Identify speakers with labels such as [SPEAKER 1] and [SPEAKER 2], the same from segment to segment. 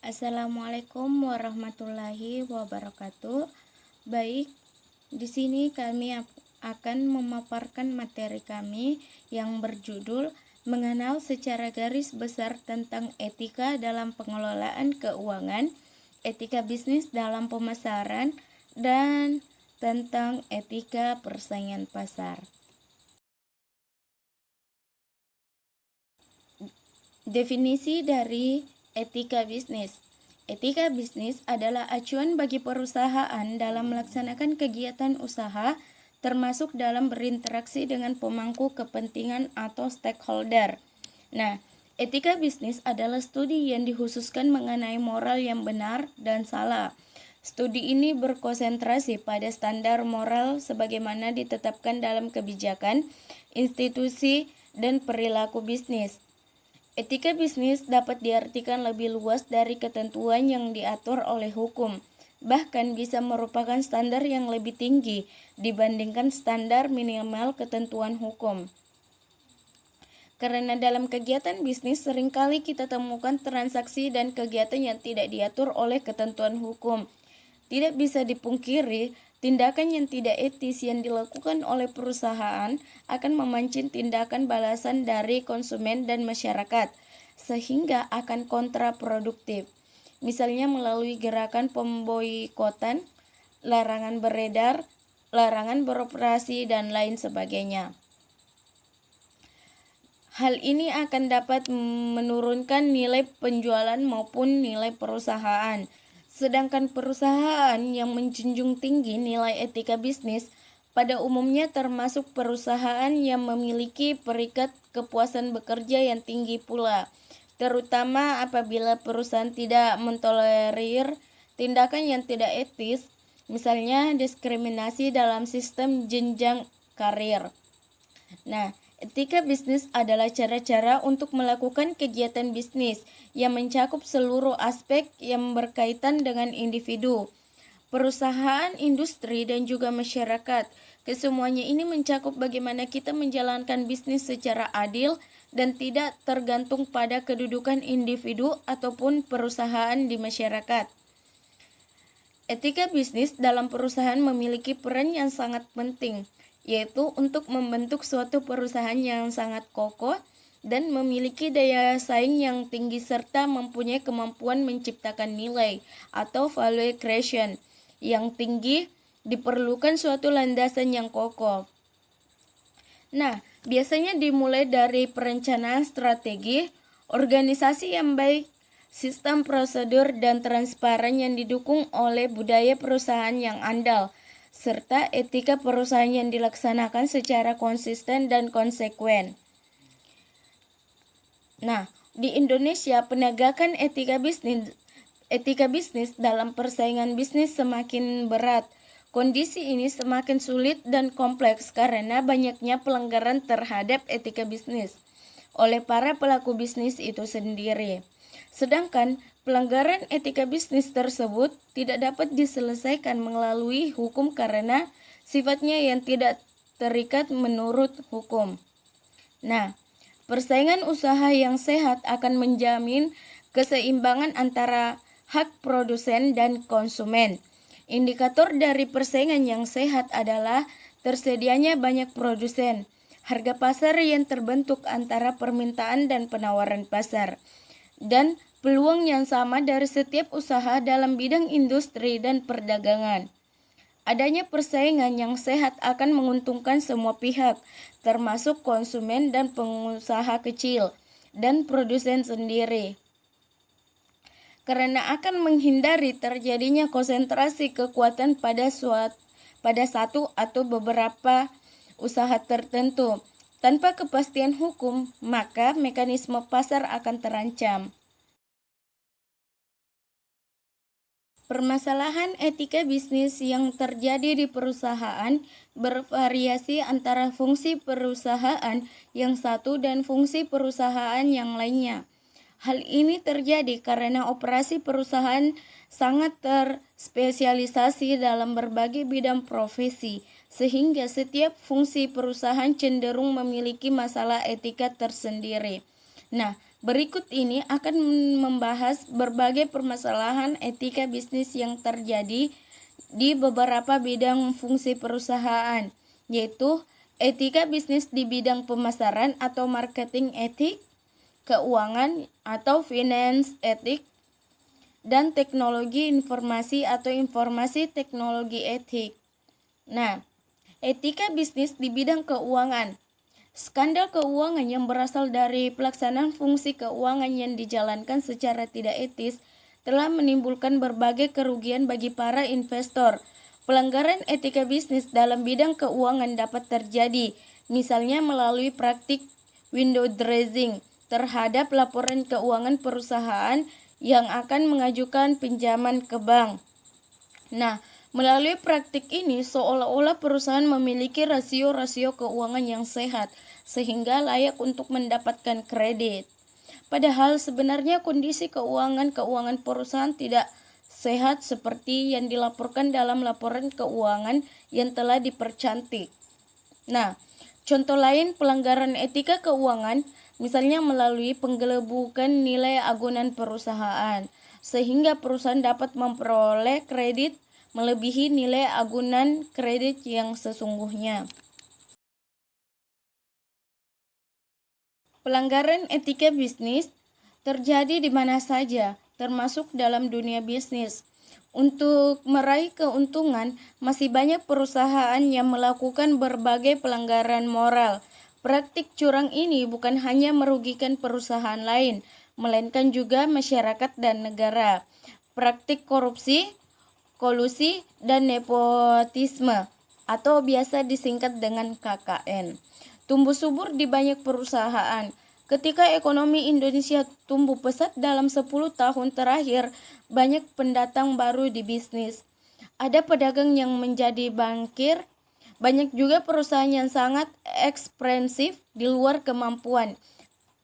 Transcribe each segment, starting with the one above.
[SPEAKER 1] Assalamualaikum warahmatullahi wabarakatuh. Baik, di sini kami akan memaparkan materi kami yang berjudul mengenal secara garis besar tentang etika dalam pengelolaan keuangan, etika bisnis dalam pemasaran, dan tentang etika persaingan pasar. Definisi dari etika bisnis. Etika bisnis adalah acuan bagi perusahaan dalam melaksanakan kegiatan usaha, termasuk dalam berinteraksi dengan pemangku kepentingan atau stakeholder. Nah, etika bisnis adalah studi yang dikhususkan mengenai moral yang benar dan salah. Studi ini berkonsentrasi pada standar moral sebagaimana ditetapkan dalam kebijakan, institusi, dan perilaku bisnis. Etika bisnis dapat diartikan lebih luas dari ketentuan yang diatur oleh hukum, bahkan bisa merupakan standar yang lebih tinggi dibandingkan standar minimal ketentuan hukum. Karena dalam kegiatan bisnis seringkali kita temukan transaksi dan kegiatan yang tidak diatur oleh ketentuan hukum. Tidak bisa dipungkiri, tindakan yang tidak etis yang dilakukan oleh perusahaan akan memancing tindakan balasan dari konsumen dan masyarakat, sehingga akan kontraproduktif. Misalnya melalui gerakan pemboikotan, larangan beredar, larangan beroperasi, dan lain sebagainya. Hal ini akan dapat menurunkan nilai penjualan maupun nilai perusahaan. Sedangkan perusahaan yang menjunjung tinggi nilai etika bisnis pada umumnya termasuk perusahaan yang memiliki peringkat kepuasan bekerja yang tinggi pula, terutama apabila perusahaan tidak mentolerir tindakan yang tidak etis, misalnya diskriminasi dalam sistem jenjang karir. Nah, etika bisnis adalah cara-cara untuk melakukan kegiatan bisnis yang mencakup seluruh aspek yang berkaitan dengan individu, perusahaan, industri, dan juga masyarakat. Kesemuanya ini mencakup bagaimana kita menjalankan bisnis secara adil dan tidak tergantung pada kedudukan individu ataupun perusahaan di masyarakat. Etika bisnis dalam perusahaan memiliki peran yang sangat penting, yaitu untuk membentuk suatu perusahaan yang sangat kokoh dan memiliki daya saing yang tinggi serta mempunyai kemampuan menciptakan nilai atau value creation yang tinggi. Diperlukan suatu landasan yang kokoh. Nah, biasanya dimulai dari perencanaan strategi, organisasi yang baik, sistem prosedur dan transparan yang didukung oleh budaya perusahaan yang andal, serta etika perusahaan yang dilaksanakan secara konsisten dan konsekuen. Nah, di Indonesia penegakan etika bisnis dalam persaingan bisnis semakin berat. Kondisi ini semakin sulit dan kompleks karena banyaknya pelanggaran terhadap etika bisnis oleh para pelaku bisnis itu sendiri. Sedangkan pelanggaran etika bisnis tersebut tidak dapat diselesaikan melalui hukum karena sifatnya yang tidak terikat menurut hukum. Nah, persaingan usaha yang sehat akan menjamin keseimbangan antara hak produsen dan konsumen. Indikator dari persaingan yang sehat adalah tersedianya banyak produsen, harga pasar yang terbentuk antara permintaan dan penawaran pasar, dan peluang yang sama dari setiap usaha dalam bidang industri dan perdagangan. Adanya persaingan yang sehat akan menguntungkan semua pihak, termasuk konsumen dan pengusaha kecil dan produsen sendiri, karena akan menghindari terjadinya konsentrasi kekuatan pada satu atau beberapa usaha tertentu. Tanpa kepastian hukum, maka mekanisme pasar akan terancam. Permasalahan etika bisnis yang terjadi di perusahaan bervariasi antara fungsi perusahaan yang satu dan fungsi perusahaan yang lainnya. Hal ini terjadi karena operasi perusahaan sangat terspesialisasi dalam berbagai bidang profesi, sehingga setiap fungsi perusahaan cenderung memiliki masalah etika tersendiri. Nah, Berikut ini akan membahas berbagai permasalahan etika bisnis yang terjadi di beberapa bidang fungsi perusahaan, yaitu etika bisnis di bidang pemasaran atau marketing etik, keuangan atau finance etik, dan teknologi informasi atau informasi teknologi etik. Nah, etika bisnis di bidang keuangan. Skandal keuangan yang berasal dari pelaksanaan fungsi keuangan yang dijalankan secara tidak etis telah menimbulkan berbagai kerugian bagi para investor. Pelanggaran etika bisnis dalam bidang keuangan dapat terjadi, misalnya melalui praktik window dressing terhadap laporan keuangan perusahaan yang akan mengajukan pinjaman ke bank. Nah, melalui praktik ini seolah-olah perusahaan memiliki rasio-rasio keuangan yang sehat sehingga layak untuk mendapatkan kredit. Padahal sebenarnya kondisi keuangan perusahaan tidak sehat seperti yang dilaporkan dalam laporan keuangan yang telah dipercantik. Nah, contoh lain pelanggaran etika keuangan misalnya melalui penggelembungan nilai agunan perusahaan sehingga perusahaan dapat memperoleh kredit melebihi nilai agunan kredit yang sesungguhnya. Pelanggaran etika bisnis terjadi di mana saja, termasuk dalam dunia bisnis. Untuk meraih keuntungan, masih banyak perusahaan yang melakukan berbagai pelanggaran moral. Praktik curang ini bukan hanya merugikan perusahaan lain, melainkan juga masyarakat dan negara. Praktik korupsi, kolusi, dan nepotisme atau biasa disingkat dengan KKN tumbuh subur di banyak perusahaan. Ketika ekonomi Indonesia tumbuh pesat dalam 10 tahun terakhir, banyak pendatang baru di bisnis. Ada pedagang yang menjadi bankir, banyak juga perusahaan yang sangat ekspansif di luar kemampuan.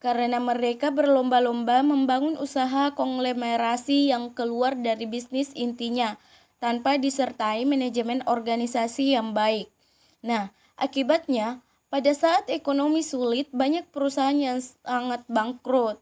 [SPEAKER 1] Karena mereka berlomba-lomba membangun usaha konglomerasi yang keluar dari bisnis intinya, tanpa disertai manajemen organisasi yang baik. Nah, akibatnya, pada saat ekonomi sulit, banyak perusahaan yang sangat bangkrut.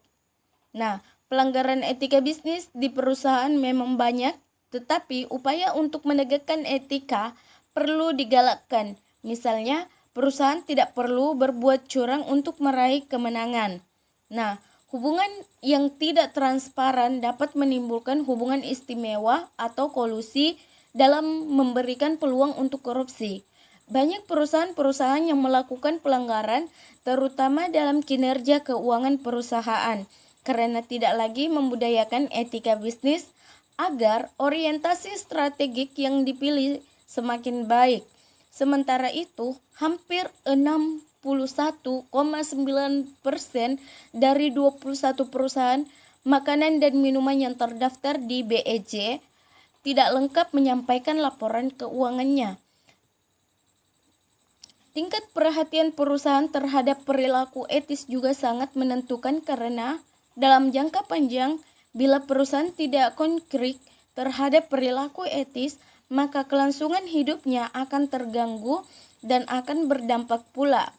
[SPEAKER 1] Nah, pelanggaran etika bisnis di perusahaan memang banyak, tetapi upaya untuk menegakkan etika perlu digalakkan. Misalnya, perusahaan tidak perlu berbuat curang untuk meraih kemenangan. Nah, hubungan yang tidak transparan dapat menimbulkan hubungan istimewa atau kolusi dalam memberikan peluang untuk korupsi. Banyak perusahaan-perusahaan yang melakukan pelanggaran, terutama dalam kinerja keuangan perusahaan, karena tidak lagi membudayakan etika bisnis agar orientasi strategik yang dipilih semakin baik. Sementara itu, hampir 61,9% dari 21 perusahaan makanan dan minuman yang terdaftar di BEJ tidak lengkap menyampaikan laporan keuangannya. Tingkat perhatian perusahaan terhadap perilaku etis juga sangat menentukan karena dalam jangka panjang, bila perusahaan tidak konkret terhadap perilaku etis, maka kelangsungan hidupnya akan terganggu dan akan berdampak pula.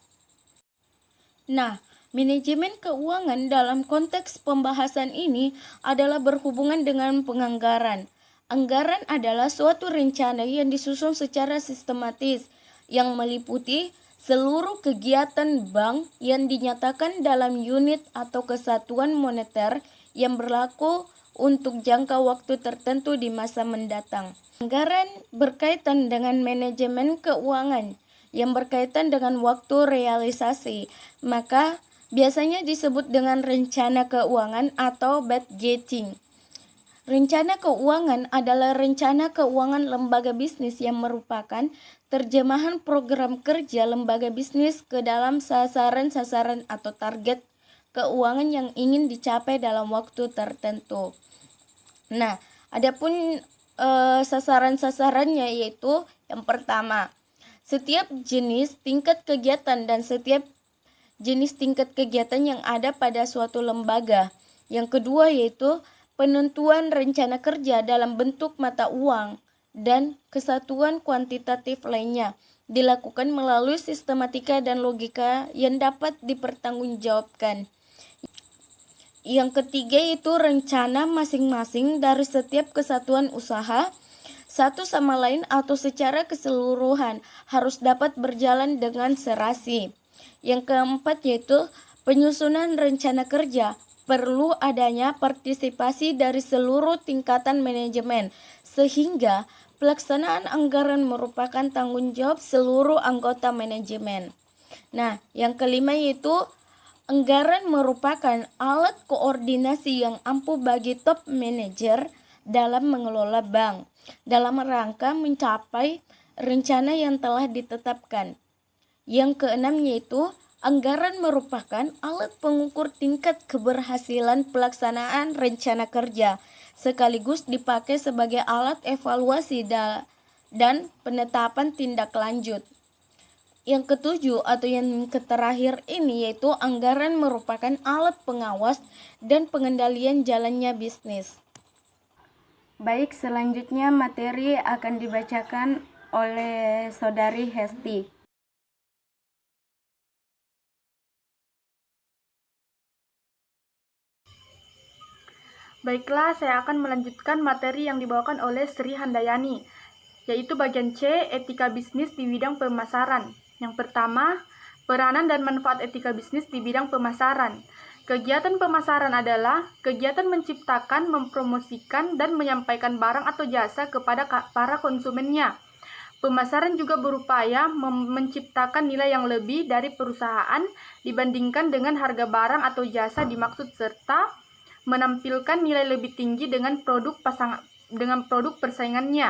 [SPEAKER 1] Nah, manajemen keuangan dalam konteks pembahasan ini adalah berhubungan dengan penganggaran. Anggaran adalah suatu rencana yang disusun secara sistematis yang meliputi seluruh kegiatan bank yang dinyatakan dalam unit atau kesatuan moneter yang berlaku untuk jangka waktu tertentu di masa mendatang. Anggaran berkaitan dengan manajemen keuangan yang berkaitan dengan waktu realisasi, maka biasanya disebut dengan rencana keuangan atau budgeting. Rencana keuangan adalah rencana keuangan lembaga bisnis yang merupakan terjemahan program kerja lembaga bisnis ke dalam sasaran-sasaran atau target keuangan yang ingin dicapai dalam waktu tertentu. Nah, adapun sasaran-sasarannya yaitu yang pertama, setiap jenis tingkat kegiatan dan setiap jenis tingkat kegiatan yang ada pada suatu lembaga. Yang kedua yaitu penentuan rencana kerja dalam bentuk mata uang dan kesatuan kuantitatif lainnya dilakukan melalui sistematika dan logika yang dapat dipertanggungjawabkan. Yang ketiga itu rencana masing-masing dari setiap kesatuan usaha satu sama lain atau secara keseluruhan harus dapat berjalan dengan serasi. Yang keempat yaitu penyusunan rencana kerja. Perlu adanya partisipasi dari seluruh tingkatan manajemen sehingga pelaksanaan anggaran merupakan tanggung jawab seluruh anggota manajemen. Nah, yang kelima yaitu anggaran merupakan alat koordinasi yang ampuh bagi top manager dalam mengelola bank dalam rangka mencapai rencana yang telah ditetapkan. Yang keenam yaitu anggaran merupakan alat pengukur tingkat keberhasilan pelaksanaan rencana kerja sekaligus dipakai sebagai alat evaluasi dan penetapan tindak lanjut. Yang ketujuh atau yang terakhir ini yaitu anggaran merupakan alat pengawas dan pengendalian jalannya bisnis. Baik, selanjutnya materi akan dibacakan oleh Saudari Hesti.
[SPEAKER 2] Baiklah, saya akan melanjutkan materi yang dibawakan oleh Sri Handayani, yaitu bagian C, etika bisnis di bidang pemasaran. Yang pertama, peranan dan manfaat etika bisnis di bidang pemasaran. Kegiatan pemasaran adalah kegiatan menciptakan, mempromosikan, dan menyampaikan barang atau jasa kepada para konsumennya. Pemasaran juga berupaya menciptakan nilai yang lebih dari perusahaan dibandingkan dengan harga barang atau jasa dimaksud serta menampilkan nilai lebih tinggi dengan produk persaingannya.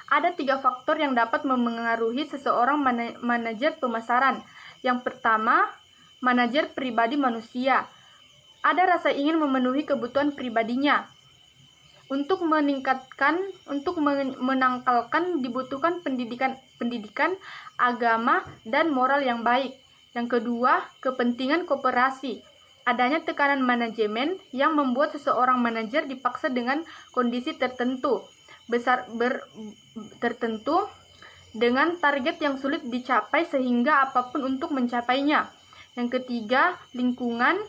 [SPEAKER 2] Ada 3 faktor yang dapat memengaruhi seseorang manajer pemasaran. Yang pertama, manajer pribadi manusia. Ada rasa ingin memenuhi kebutuhan pribadinya. Untuk menangkalkan dibutuhkan pendidikan, agama, dan moral yang baik. Yang kedua, kepentingan koperasi. Adanya tekanan manajemen yang membuat seseorang manajer dipaksa dengan kondisi tertentu dengan target yang sulit dicapai sehingga apapun untuk mencapainya. Yang ketiga, lingkungan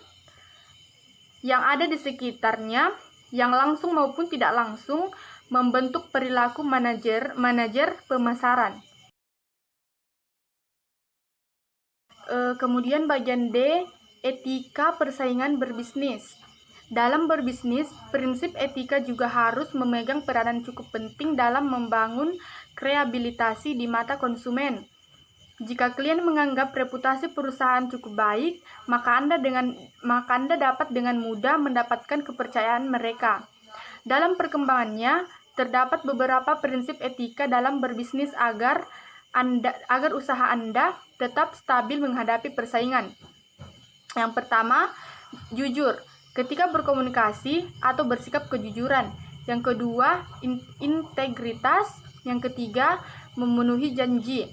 [SPEAKER 2] yang ada di sekitarnya yang langsung maupun tidak langsung membentuk perilaku manajer pemasaran. Kemudian bagian D, etika persaingan berbisnis. Dalam berbisnis, prinsip etika juga harus memegang peranan cukup penting dalam membangun kredibilitas di mata konsumen. Jika klien menganggap reputasi perusahaan cukup baik, maka Anda dapat dengan mudah mendapatkan kepercayaan mereka. Dalam perkembangannya, terdapat beberapa prinsip etika dalam berbisnis agar usaha Anda tetap stabil menghadapi persaingan. Yang pertama, jujur ketika berkomunikasi atau bersikap kejujuran. Yang kedua, integritas. Yang ketiga, memenuhi janji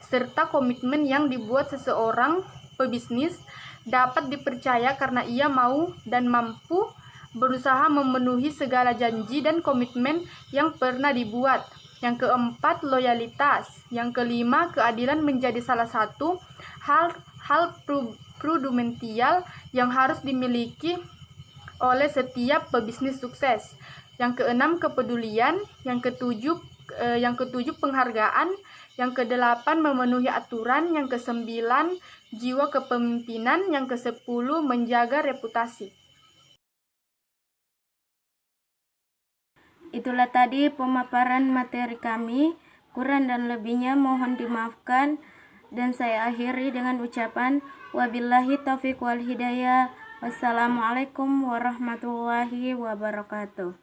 [SPEAKER 2] serta komitmen yang dibuat seseorang pebisnis dapat dipercaya karena ia mau dan mampu berusaha memenuhi segala janji dan komitmen yang pernah dibuat. Yang keempat, loyalitas. Yang kelima, keadilan menjadi salah satu hal prudensial yang harus dimiliki oleh setiap pebisnis sukses. Yang keenam, kepedulian. Yang ketujuh, penghargaan. Yang kedelapan, memenuhi aturan. Yang kesembilan, jiwa kepemimpinan. Yang kesepuluh, menjaga reputasi.
[SPEAKER 1] Itulah tadi pemaparan materi kami. Kurang dan lebihnya mohon dimaafkan. Dan saya akhiri dengan ucapan wabillahi taufiq wal hidayah. Wassalamualaikum warahmatullahi wabarakatuh.